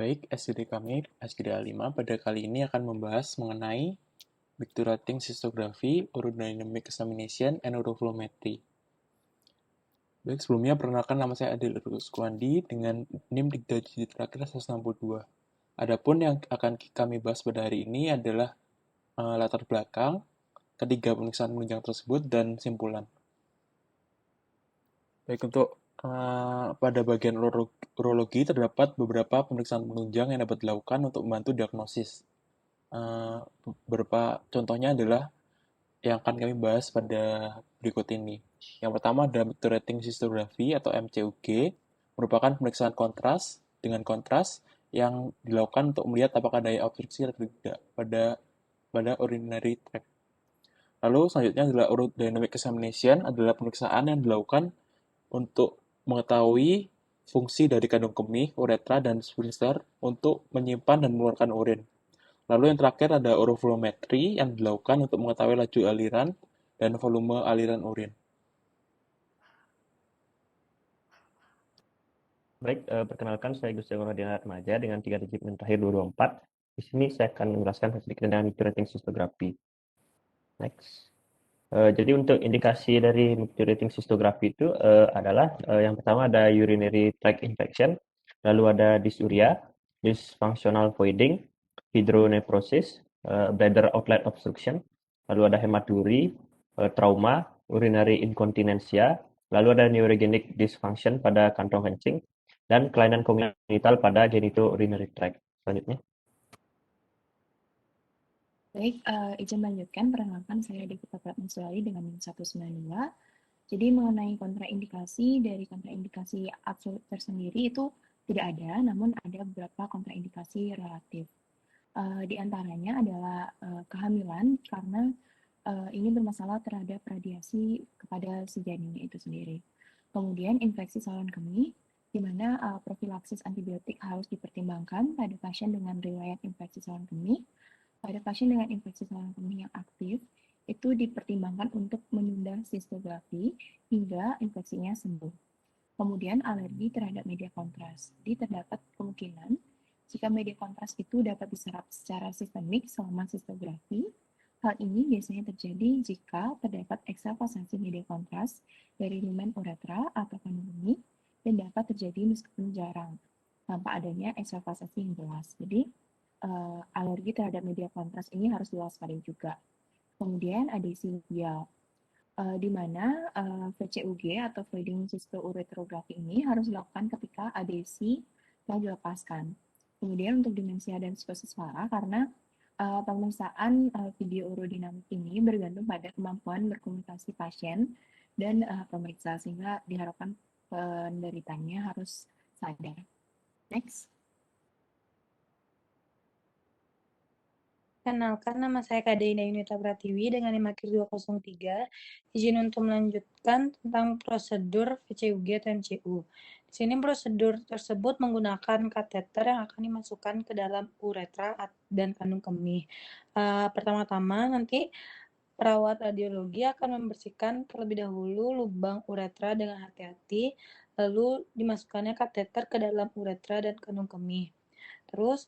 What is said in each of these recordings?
Baik, SGD kami, SGD A5 pada kali ini akan membahas mengenai Micturating Cystographhy, Urodynamic Examination, and Uroflowmetry. Baik, sebelumnya perkenalkan nama saya Adil Ruskwandi dengan NIM 3 digit terakhir 162. Adapun yang akan kami bahas pada hari ini adalah latar belakang, ketiga pemeriksaan penunjang tersebut, dan simpulan. Baik, untuk pada bagian urologi terdapat beberapa pemeriksaan penunjang yang dapat dilakukan untuk membantu diagnosis. Beberapa contohnya adalah yang akan kami bahas pada berikut ini. Yang pertama adalah Micturating Cystography atau MCUG, merupakan pemeriksaan kontras dengan kontras yang dilakukan untuk melihat apakah daya obstruksi atau tidak pada urinary tract. Lalu selanjutnya adalah Urodynamic Examination, adalah pemeriksaan yang dilakukan untuk mengetahui fungsi dari kandung kemih, uretra, dan sphincter untuk menyimpan dan mengeluarkan urin. Lalu yang terakhir ada uroflowmetry yang dilakukan untuk mengetahui laju aliran dan volume aliran urin. Baik, perkenalkan saya Gus Jawa Radiana Remaja dengan 3 digit NIM terakhir 224. Di sini saya akan menjelaskan sedikit tentang Micturating Cystography. Next. Jadi untuk indikasi dari Micturating Cystography itu adalah yang pertama ada urinary tract infection, lalu ada dysuria, dysfunctional voiding, hydronephrosis, bladder outlet obstruction, lalu ada hematuri, trauma, urinary incontinentia, lalu ada neurogenic dysfunction pada kantong kencing, dan kelainan kongenital pada genitourinary tract. Selanjutnya. Baik, izin melanjutkan. Perkenalkan saya Devita Pratmaswari dengan NIM 192. Jadi mengenai kontraindikasi dari kontraindikasi absolut tersendiri itu tidak ada, namun ada beberapa kontraindikasi relatif. Di antaranya adalah kehamilan karena ini bermasalah terhadap radiasi kepada si janinnya itu sendiri. Kemudian infeksi saluran kemih, di mana profilaksis antibiotik harus dipertimbangkan pada pasien dengan riwayat infeksi saluran kemih. Pada pasien dengan infeksi saluran kemih yang aktif, itu dipertimbangkan untuk menunda sistografi hingga infeksinya sembuh. Kemudian alergi terhadap media kontras. Jadi terdapat kemungkinan jika media kontras itu dapat diserap secara sistemik selama sistografi. Hal ini biasanya terjadi jika terdapat ekstravasasi media kontras dari lumen uretra atau kandung kemih dan dapat terjadi meskipun jarang tanpa adanya ekstravasasi yang jelas. Jadi alergi terhadap media kontras ini harus diwaspadai juga. Kemudian adesi labial, di mana VCUG atau Voiding Cystoureterografi ini harus dilakukan ketika adesi telah dilepaskan. Kemudian untuk demensia dan psikosis parah karena pemeriksaan video urodinamik ini bergantung pada kemampuan berkomunikasi pasien dan pemeriksa sehingga diharapkan penderitanya harus sadar. Next. Kenalkan, nama saya Kak Deina Yunita Pratiwi dengan NIM 203. Izin untuk melanjutkan tentang prosedur VCUG atau MCU. Di sini prosedur tersebut menggunakan kateter yang akan dimasukkan ke dalam uretra dan kandung kemih. Pertama-tama nanti perawat radiologi akan membersihkan terlebih dahulu lubang uretra dengan hati-hati, lalu dimasukkannya kateter ke dalam uretra dan kandung kemih. Terus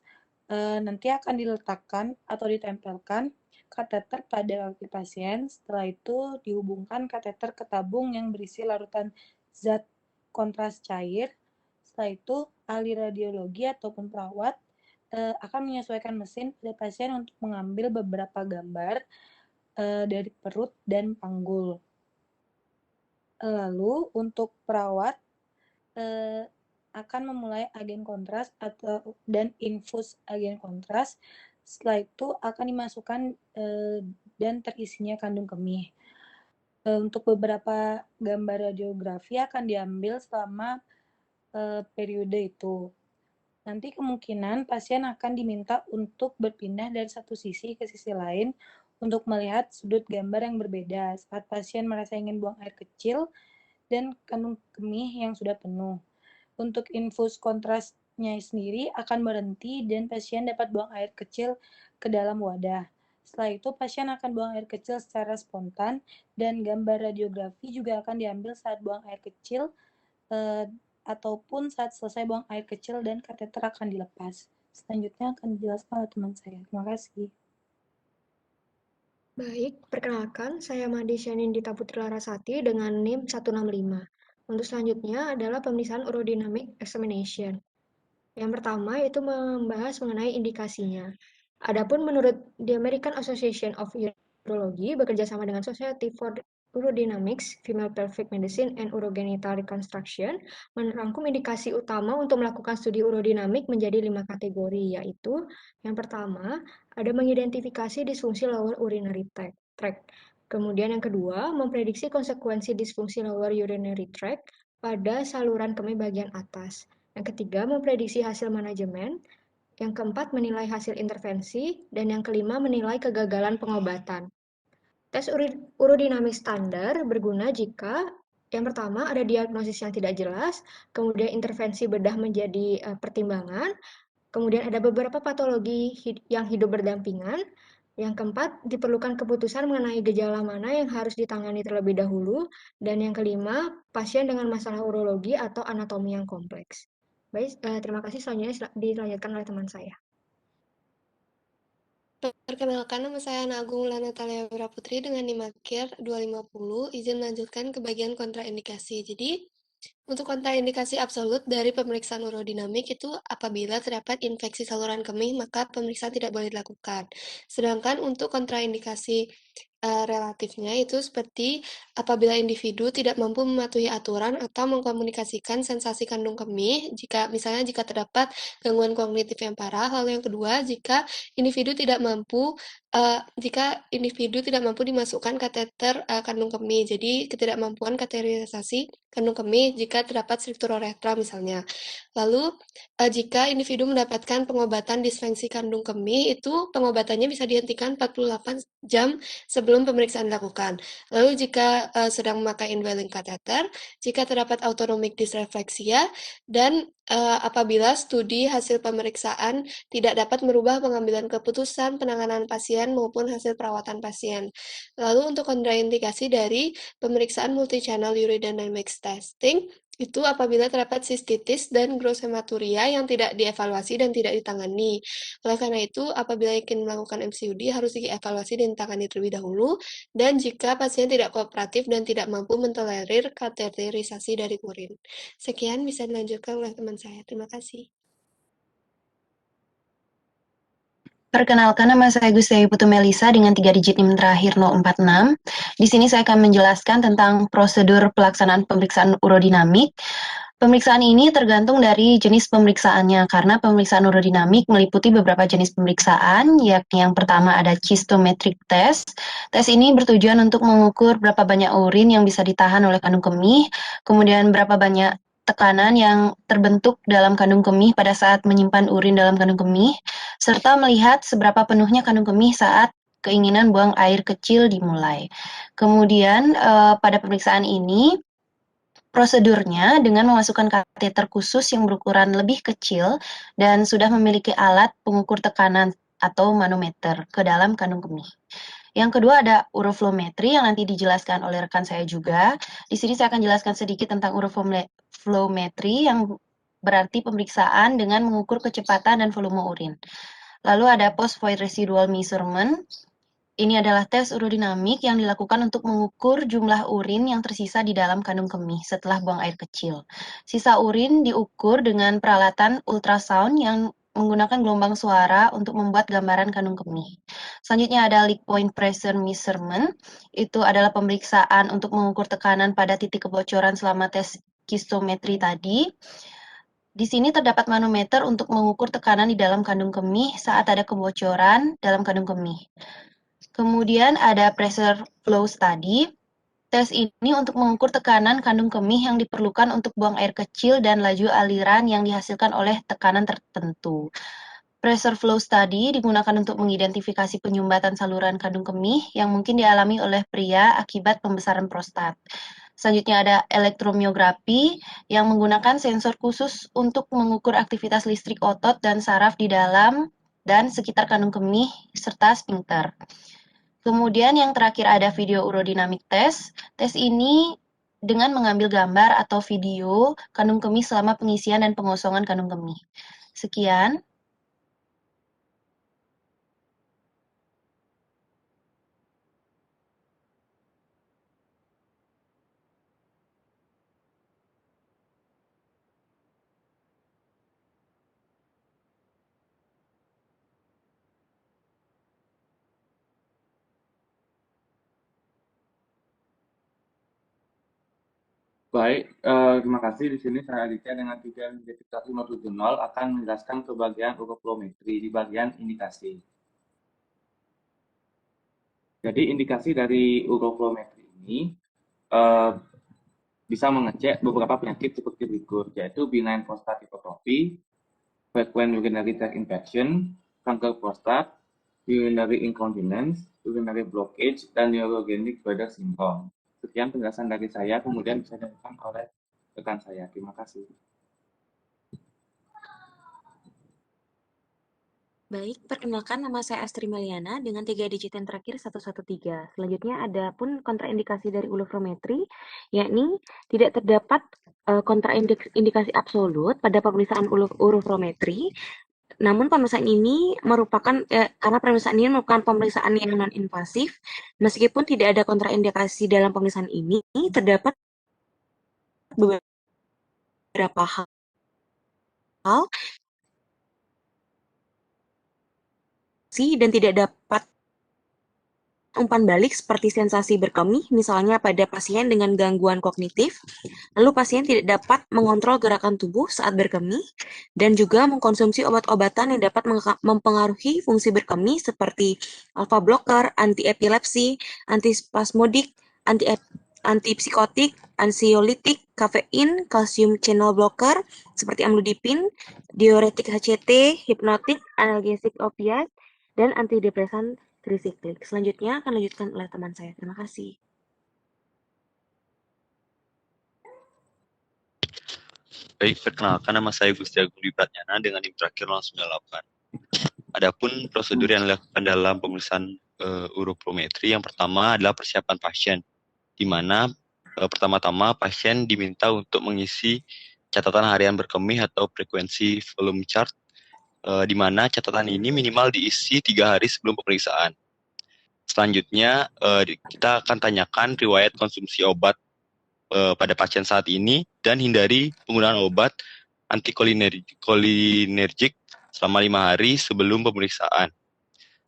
nanti akan diletakkan atau ditempelkan kateter pada kaki pasien. Setelah itu dihubungkan kateter ke tabung yang berisi larutan zat kontras cair. Setelah itu ahli radiologi ataupun perawat akan menyesuaikan mesin pada pasien untuk mengambil beberapa gambar dari perut dan panggul. Lalu untuk perawat akan memulai agen kontras dan infus agen kontras. Setelah itu akan dimasukkan dan terisinya kandung kemih. Untuk beberapa gambar radiografi akan diambil selama periode itu. Nanti kemungkinan pasien akan diminta untuk berpindah dari satu sisi ke sisi lain untuk melihat sudut gambar yang berbeda saat pasien merasa ingin buang air kecil dan kandung kemih yang sudah penuh. Untuk infus kontrasnya sendiri akan berhenti dan pasien dapat buang air kecil ke dalam wadah. Setelah itu pasien akan buang air kecil secara spontan dan gambar radiografi juga akan diambil saat buang air kecil ataupun saat selesai buang air kecil dan kateter akan dilepas. Selanjutnya akan dijelaskan oleh teman saya. Terima kasih. Baik, perkenalkan saya Made Syanindita Putri Larasati dengan NIM 165. Untuk selanjutnya adalah pemeriksaan urodynamic examination. Yang pertama itu membahas mengenai indikasinya. Adapun menurut the American Association of Urology bekerja sama dengan Society for Urodynamics, Female Pelvic Medicine, and Urogenital Reconstruction merangkum indikasi utama untuk melakukan studi urodinamik menjadi 5 kategori, yaitu yang pertama ada mengidentifikasi disfungsi lower urinary tract. Kemudian yang kedua, memprediksi konsekuensi disfungsi lower urinary tract pada saluran kemih bagian atas. Yang ketiga, memprediksi hasil manajemen. Yang keempat, menilai hasil intervensi. Dan yang kelima, menilai kegagalan pengobatan. Tes urodinamik standar berguna jika yang pertama ada diagnosis yang tidak jelas, kemudian intervensi bedah menjadi pertimbangan, kemudian ada beberapa patologi yang hidup berdampingan, yang keempat, diperlukan keputusan mengenai gejala mana yang harus ditangani terlebih dahulu, dan yang kelima, pasien dengan masalah urologi atau anatomi yang kompleks. Baik, terima kasih. Selanjutnya dilanjutkan oleh teman saya. Perkenalkan, nama saya Nagung Natalia Putri dengan NIM-AKIR 250. Izin melanjutkan ke bagian kontraindikasi. Jadi, untuk kontraindikasi absolut dari pemeriksaan urodinamik itu apabila terdapat infeksi saluran kemih, maka pemeriksaan tidak boleh dilakukan. Sedangkan untuk kontraindikasi relatifnya itu seperti apabila individu tidak mampu mematuhi aturan atau mengkomunikasikan sensasi kandung kemih, jika terdapat gangguan kognitif yang parah. Lalu yang kedua, jika individu tidak mampu dimasukkan kateter kandung kemih, jadi ketidakmampuan kateterisasi kandung kemih jika terdapat struktur uretra misalnya. Lalu jika individu mendapatkan pengobatan disfungsi kandung kemih, itu pengobatannya bisa dihentikan 48 jam sebelum pemeriksaan dilakukan. Lalu jika sedang memakai indwelling catheter, jika terdapat autonomic dysrefleksia, dan apabila studi hasil pemeriksaan tidak dapat merubah pengambilan keputusan, penanganan pasien maupun hasil perawatan pasien. Lalu untuk kontraindikasi dari pemeriksaan multi-channel urodynamics testing, itu apabila terdapat sistitis dan gross hematuria yang tidak dievaluasi dan tidak ditangani. Oleh karena itu, apabila ingin melakukan MCUD harus dievaluasi dan ditangani terlebih dahulu, dan jika pasien tidak kooperatif dan tidak mampu mentolerir kateterisasi dari urin. Sekian bisa dilanjutkan oleh teman saya. Terima kasih. Perkenalkan, nama saya Gustiayu Putu Melisa dengan 3 digit NIM terakhir 046. Di sini saya akan menjelaskan tentang prosedur pelaksanaan pemeriksaan urodinamik. Pemeriksaan ini tergantung dari jenis pemeriksaannya, karena pemeriksaan urodinamik meliputi beberapa jenis pemeriksaan, yakni yang pertama ada cystometric test. Tes ini bertujuan untuk mengukur berapa banyak urin yang bisa ditahan oleh kandung kemih, kemudian berapa banyak tekanan yang terbentuk dalam kandung kemih pada saat menyimpan urin dalam kandung kemih, serta melihat seberapa penuhnya kandung kemih saat keinginan buang air kecil dimulai. Kemudian pada pemeriksaan ini, prosedurnya dengan memasukkan kateter khusus yang berukuran lebih kecil dan sudah memiliki alat pengukur tekanan atau manometer ke dalam kandung kemih. Yang kedua ada uroflowmetri yang nanti dijelaskan oleh rekan saya juga. Di sini saya akan jelaskan sedikit tentang uroflowmetri yang berarti pemeriksaan dengan mengukur kecepatan dan volume urin. Lalu ada post void residual measurement. Ini adalah tes urodinamik yang dilakukan untuk mengukur jumlah urin yang tersisa di dalam kandung kemih setelah buang air kecil. Sisa urin diukur dengan peralatan ultrasound yang menggunakan gelombang suara untuk membuat gambaran kandung kemih. Selanjutnya ada leak point pressure measurement. Itu adalah pemeriksaan untuk mengukur tekanan pada titik kebocoran selama tes cystometry tadi. Di sini terdapat manometer untuk mengukur tekanan di dalam kandung kemih saat ada kebocoran dalam kandung kemih. Kemudian ada pressure flow study. Tes ini untuk mengukur tekanan kandung kemih yang diperlukan untuk buang air kecil dan laju aliran yang dihasilkan oleh tekanan tertentu. Pressure flow study digunakan untuk mengidentifikasi penyumbatan saluran kandung kemih yang mungkin dialami oleh pria akibat pembesaran prostat. Selanjutnya ada elektromiografi yang menggunakan sensor khusus untuk mengukur aktivitas listrik otot dan saraf di dalam dan sekitar kandung kemih serta sphincter. Kemudian yang terakhir ada video urodynamic test. Tes ini dengan mengambil gambar atau video kandung kemih selama pengisian dan pengosongan kandung kemih. Sekian. Baik, terima kasih. Di sini saya Aditya dengan tujuan identifikasi 070 akan menjelaskan ke bagian urofilometri di bagian indikasi. Jadi indikasi dari urofilometri ini bisa mengecek beberapa penyakit seperti berikut, yaitu benign prostatitis, frequent urinary tract infection, kanker prostat, urinary incontinence, urinary blockage, dan neurogenic bladder syndrome. Sekian penjelasan dari saya, kemudian bisa dilakukan oleh rekan saya. Terima kasih. Baik, perkenalkan nama saya Astri Meliana dengan 3 digit yang terakhir 113. Selanjutnya ada pun kontraindikasi dari urofilometri, yakni tidak terdapat kontraindikasi absolut pada pemeriksaan urofilometri. Namun pemeriksaan ini merupakan karena pemeriksaan ini merupakan pemeriksaan yang non-invasif, meskipun tidak ada kontraindikasi dalam pemeriksaan ini, terdapat beberapa hal dan tidak dapat umpan balik seperti sensasi berkemih, misalnya pada pasien dengan gangguan kognitif, lalu pasien tidak dapat mengontrol gerakan tubuh saat berkemih, dan juga mengkonsumsi obat-obatan yang dapat mempengaruhi fungsi berkemih seperti alpha blocker, anti-epilepsi, antispasmodik, antipsikotik, ansiolitik, kafein, kalsium channel blocker, seperti amlodipin, diuretik HCT, hipnotik, analgesik opiat, dan antidepresan trisiklik. Selanjutnya akan dilanjutkan oleh teman saya. Terima kasih. Baik, perkenalkan nama saya Gusti Agung Dwi Pratnyana dengan NIM terakhir 098. Adapun prosedur yang dilakukan dalam pemeriksaan urofilometri, yang pertama adalah persiapan pasien, di mana pertama-tama pasien diminta untuk mengisi catatan harian berkemih atau frekuensi volume chart, di mana catatan ini minimal diisi 3 hari sebelum pemeriksaan. Selanjutnya, kita akan tanyakan riwayat konsumsi obat pada pasien saat ini dan hindari penggunaan obat antikolinergik selama 5 hari sebelum pemeriksaan,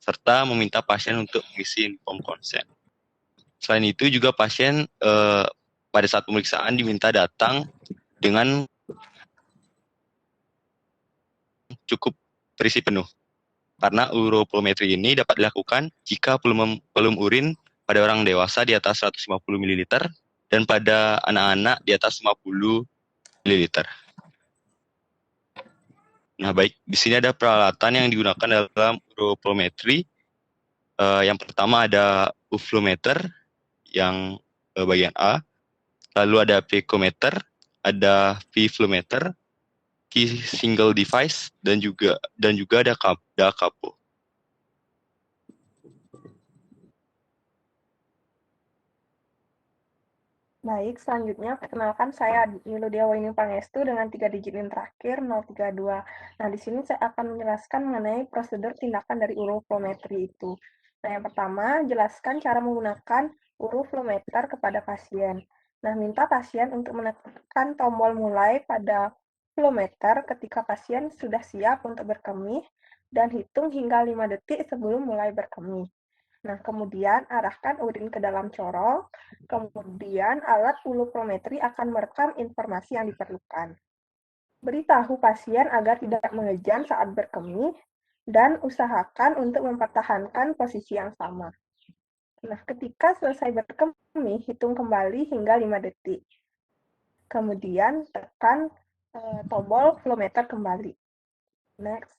serta meminta pasien untuk mengisi inform consent. Selain itu juga pasien pada saat pemeriksaan diminta datang dengan cukup terisi penuh, karena urofilometri ini dapat dilakukan jika volume urin pada orang dewasa di atas 150 ml dan pada anak-anak di atas 50 ml. Nah, baik, di sini ada peralatan yang digunakan dalam urofilometri. Yang pertama ada uflometer yang bagian A, lalu ada picometer, ada V-flometer, key single device, dan juga ada kapo. Baik, selanjutnya perkenalkan saya Niludia Waini Pangestu dengan 3 digit yang terakhir 032. Nah, di sini saya akan menjelaskan mengenai prosedur tindakan dari urofilometri itu. Nah, yang pertama, jelaskan cara menggunakan urofilometer kepada pasien. Nah, minta pasien untuk menekan tombol mulai pada filometer ketika pasien sudah siap untuk berkemih dan hitung hingga 5 detik sebelum mulai berkemih. Nah, kemudian arahkan urin ke dalam corong, kemudian alat urofilometri akan merekam informasi yang diperlukan. Beritahu pasien agar tidak mengejam saat berkemih, dan usahakan untuk mempertahankan posisi yang sama. Nah, ketika selesai berkemih, hitung kembali hingga 5 detik. Kemudian tekan tombol filometer kembali. Next.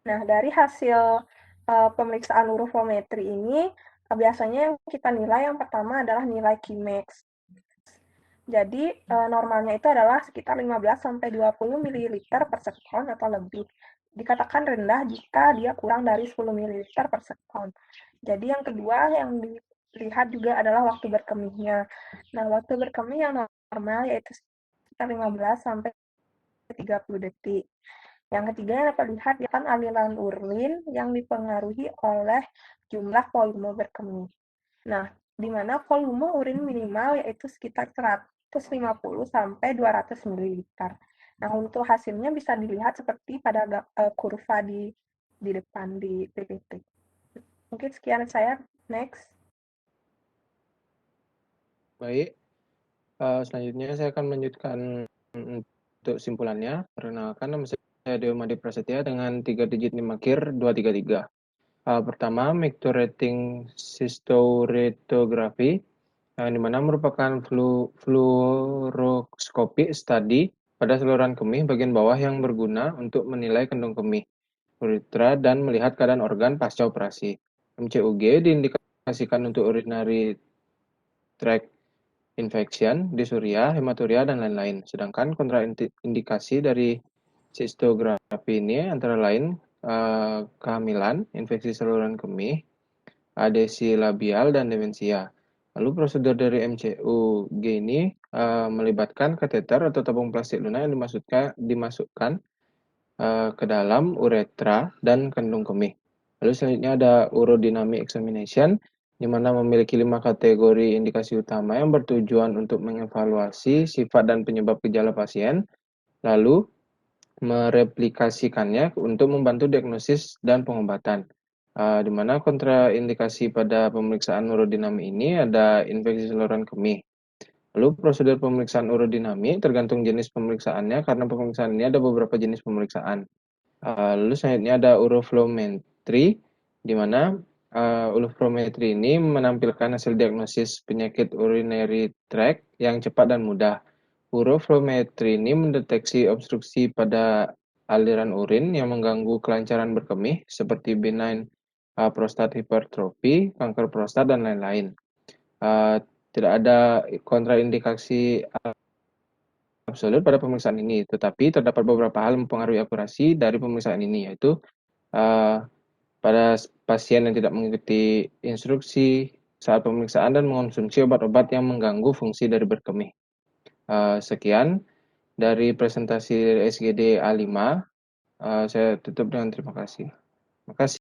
Nah, dari hasil pemeriksaan urofilometri ini, biasanya yang kita nilai yang pertama adalah nilai Qmax. Jadi, normalnya itu adalah sekitar 15-20 ml per sekon atau lebih. dikatakan rendah jika dia kurang dari 10 ml per sekon. Jadi yang kedua yang dilihat juga adalah waktu berkemihnya. Nah, waktu berkemih yang normal yaitu sekitar 15 sampai 30 detik. Yang ketiga yang dapat dilihat kan aliran urin yang dipengaruhi oleh jumlah volume berkemih. Nah, di mana volume urin minimal yaitu sekitar 150 sampai 200 ml. Nah, untuk hasilnya bisa dilihat seperti pada kurva di depan di PPT. Mungkin sekian saya. Next. Baik, selanjutnya saya akan melanjutkan untuk simpulannya. Perkenalkan, nama saya Dewa Madi Prasetya dengan 3 digit NIM akhir 233. Pertama, micturating cystourethography, yang dimana merupakan fluoroskopi study pada saluran kemih bagian bawah yang berguna untuk menilai kandung kemih, uretra, dan melihat keadaan organ pasca operasi. MCUG diindikasikan untuk urinary tract infection, dysuria, hematuria, dan lain-lain. Sedangkan kontraindikasi dari sistografi ini antara lain kehamilan, infeksi saluran kemih, adesi labial, dan demensia. Lalu prosedur dari MCUG ini melibatkan kateter atau tabung plastik lunak yang dimasukkan ke dalam uretra dan kandung kemih. Lalu selanjutnya ada urodynamic examination, di mana memiliki 5 kategori indikasi utama yang bertujuan untuk mengevaluasi sifat dan penyebab gejala pasien, lalu mereplikasikannya untuk membantu diagnosis dan pengobatan. Di mana kontraindikasi pada pemeriksaan urodinamik ini ada infeksi saluran kemih. Lalu prosedur pemeriksaan urodinamik tergantung jenis pemeriksaannya, karena pemeriksaan ini ada beberapa jenis pemeriksaan. Lalu selanjutnya ada uroflowmetry, di mana uroflowmetry ini menampilkan hasil diagnosis penyakit urinary tract yang cepat dan mudah. Uroflowmetry ini mendeteksi obstruksi pada aliran urin yang mengganggu kelancaran berkemih seperti benign prostat hypertrophy, kanker prostat, dan lain-lain. Tidak ada kontraindikasi absolut pada pemeriksaan ini, tetapi terdapat beberapa hal mempengaruhi akurasi dari pemeriksaan ini, yaitu pada pasien yang tidak mengikuti instruksi saat pemeriksaan dan mengonsumsi obat-obat yang mengganggu fungsi dari berkemih. Sekian dari presentasi SGD A5. Saya tutup dengan terima kasih. Terima kasih.